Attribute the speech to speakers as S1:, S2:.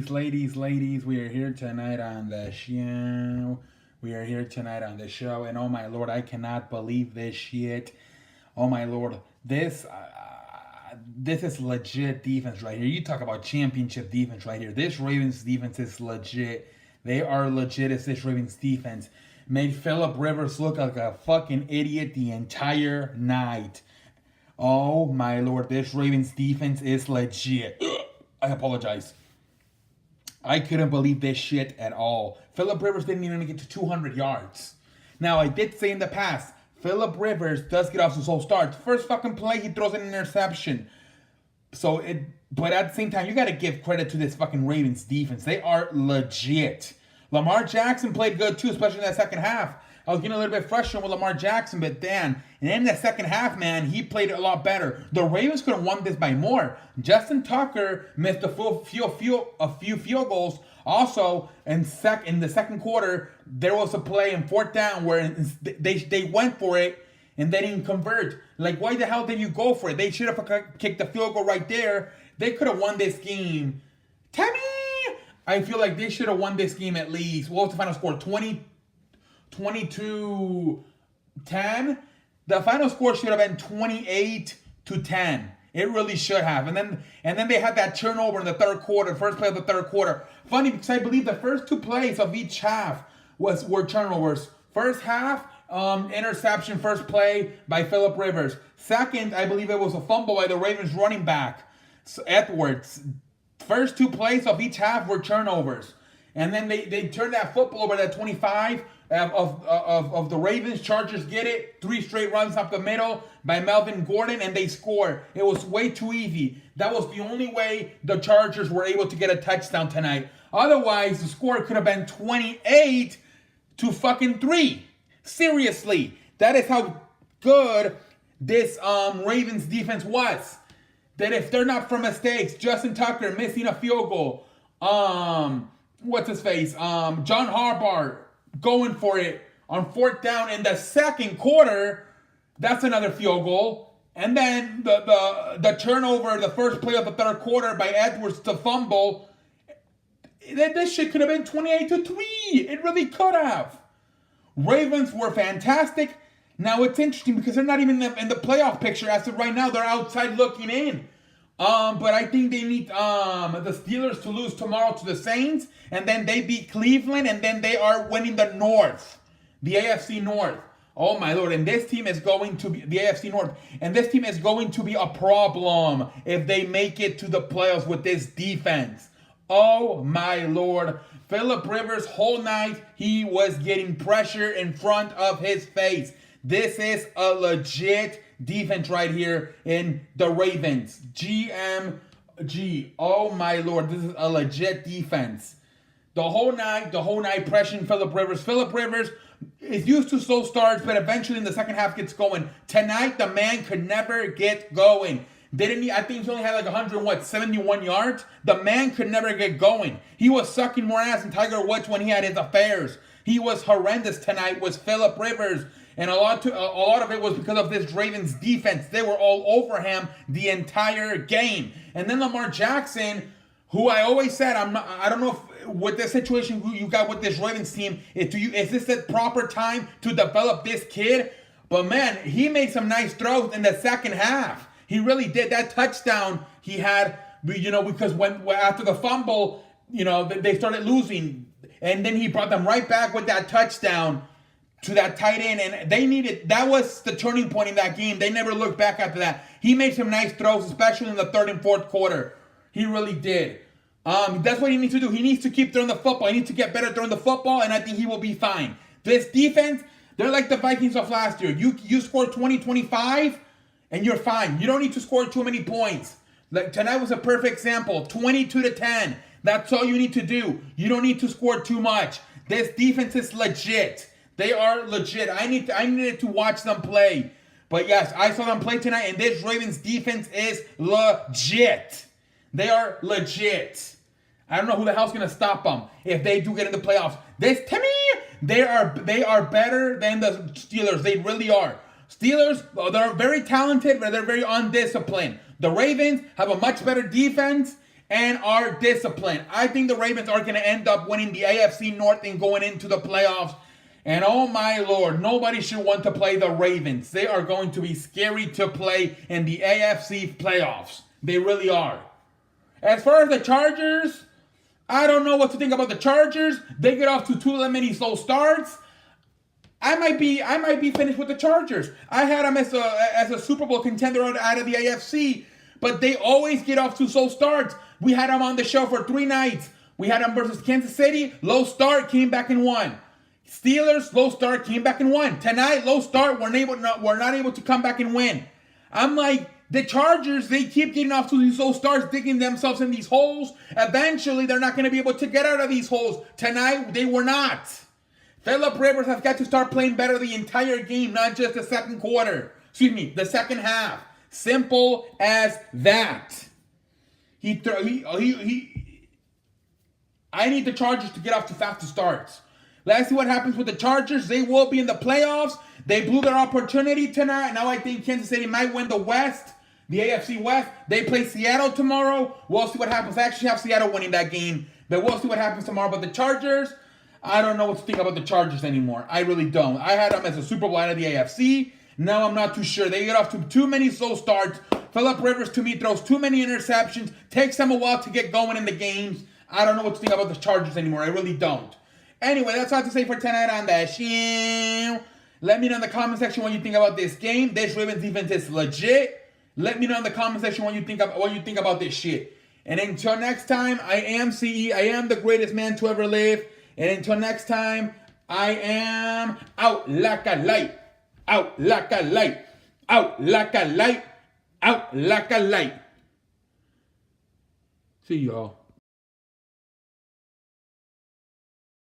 S1: ladies, we are here tonight on the show. And oh my lord, I cannot believe this shit. Oh my lord, this is legit defense right here. You talk about championship defense right here. This Ravens defense is legit. They are legit as this Ravens defense. Made Philip Rivers look like a fucking idiot the entire night. Oh my lord, this Ravens defense is legit. I apologize. I couldn't believe this shit at all. Philip Rivers didn't even get to 200 yards. Now, I did say in the past, Philip Rivers does get off some slow starts. First fucking play, he throws an interception. But at the same time, you got to give credit to this fucking Ravens defense. They are legit. Lamar Jackson played good too, especially in that second half. I was getting a little bit frustrated with Lamar Jackson, but then, and in the second half, man, he played a lot better. The Ravens could have won this by more. Justin Tucker missed a few field goals. Also, in the second quarter, there was a play in fourth down where they went for it and they didn't convert. Like, why the hell did you go for it? They should have kicked the field goal right there. They could have won this game. Tammy! I feel like they should have won this game at least. What was the final score? 22-10. The final score should have been 28-10. It really should have. And then they had that turnover in the third quarter, first play of the third quarter. Funny because I believe the first two plays of each half were turnovers. First half, interception, first play by Philip Rivers. Second, I believe it was a fumble by the Ravens running back, Edwards. First two plays of each half were turnovers. And then they turned that football over to 25 of the Ravens. Chargers get it. 3 straight runs up the middle by Melvin Gordon, and they score. It was way too easy. That was the only way the Chargers were able to get a touchdown tonight. Otherwise, the score could have been 28-3. Seriously, that is how good this Ravens defense was. That if they're not for mistakes, Justin Tucker missing a field goal, what's his face? John Harbaugh going for it on fourth down in the second quarter. That's another field goal. And then the turnover, the first play of the third quarter by Edwards to fumble. This shit could have been 28-3. It really could have. Ravens were fantastic. Now it's interesting because they're not even in the playoff picture as of right now. They're outside looking in. But I think they need the Steelers to lose tomorrow to the Saints, and then they beat Cleveland, and then they are winning the North, the AFC North. Oh my lord! And this team is going to be the AFC North, and this team is going to be a problem if they make it to the playoffs with this defense. Oh my lord! Philip Rivers whole night he was getting pressure in front of his face. This is a legit defense right here in the Ravens. GMG. Oh my lord, this is a legit defense. The whole night pressuring Philip Rivers. Philip Rivers is used to slow starts, but eventually in the second half gets going. Tonight, the man could never get going. Didn't he? I think he only had like 71 yards. The man could never get going. He was sucking more ass than Tiger Woods when he had his affairs. He was horrendous tonight with Philip Rivers. And a lot of it was because of this Ravens defense. They were all over him the entire game. And then Lamar Jackson, who I always said, I don't know if with the situation you got with this Ravens team, is this the proper time to develop this kid? But man, he made some nice throws in the second half. He really did. That touchdown he had, because when after the fumble, they started losing. And then he brought them right back with that touchdown to that tight end, and that was the turning point in that game. They never looked back after that. He made some nice throws, especially in the third and fourth quarter. He really did. That's what he needs to do. He needs to keep throwing the football. He needs to get better throwing the football, and I think he will be fine. This defense, they're like the Vikings of last year. You score 20-25, and you're fine. You don't need to score too many points. Like tonight was a perfect example. 22-10. That's all you need to do. You don't need to score too much. This defense is legit. They are legit. I needed to watch them play. But yes, I saw them play tonight, and this Ravens defense is legit. They are legit. I don't know who the hell's going to stop them if they do get in the playoffs. They are better than the Steelers. They really are. Steelers, they're very talented, but they're very undisciplined. The Ravens have a much better defense, and are disciplined. I think the Ravens are going to end up winning the AFC North and going into the playoffs. And oh my Lord, nobody should want to play the Ravens. They are going to be scary to play in the AFC playoffs. They really are. As far as the Chargers, I don't know what to think about the Chargers. They get off to too many slow starts. I might be finished with the Chargers. I had them as a Super Bowl contender out of the AFC, but they always get off to slow starts. We had them on the show for 3 nights. We had them versus Kansas City, low start, came back and won. Steelers, low start, came back and won. Tonight, low start, we're not able to come back and win. I'm like, the Chargers, they keep getting off to these slow starts, digging themselves in these holes. Eventually, they're not going to be able to get out of these holes. Tonight, they were not. Philip Rivers has got to start playing better the entire game, not just the second quarter. The second half. Simple as that. I need the Chargers to get off to faster starts. Let's see what happens with the Chargers. They will be in the playoffs. They blew their opportunity tonight. Now I think Kansas City might win the West, the AFC West. They play Seattle tomorrow. We'll see what happens. I actually have Seattle winning that game, but we'll see what happens tomorrow. But the Chargers, I don't know what to think about the Chargers anymore. I really don't. I had them as a Super Bowl out of the AFC. Now I'm not too sure. They get off to too many slow starts. Philip Rivers, to me, throws too many interceptions. Takes them a while to get going in the games. I don't know what to think about the Chargers anymore. I really don't. Anyway, that's all I have to say for tonight on that show. Let me know in the comment section what you think about this game. This Ravens defense is legit. Let me know in the comment section what you think about this shit. And until next time, I am CE. I am the greatest man to ever live. And until next time, I am out like a light. Out like a light. Out like a light. Out like a light. See y'all.